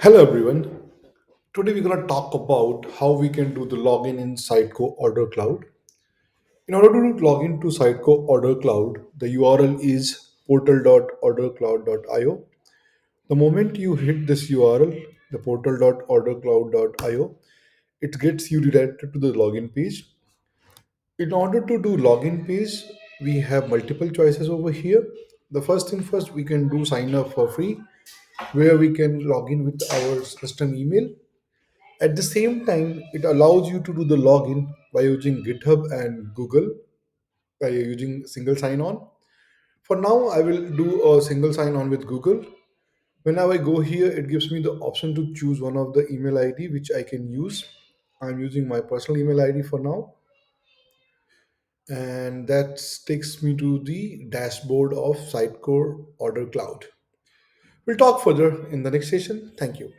Hello everyone. Today we're going to talk about how we can do the login in Sitecore Ordercloud. In order to login to Sitecore Ordercloud, the URL is portal.ordercloud.io. The moment you hit this URL, the portal.ordercloud.io, it gets you redirected to the login page. In order to do login page, we have multiple choices over here. The first thing first, we can do sign up for free, where we can log in with our custom email. At the same time, it allows you to do the login by using GitHub and Google by using single sign on. For now, I will do a single sign on with Google. Whenever I go here, it gives me the option to choose one of the email ID which I can use. I'm using my personal email ID for now, and that takes me to the dashboard of Sitecore Order Cloud. We'll talk further in the next session. Thank you.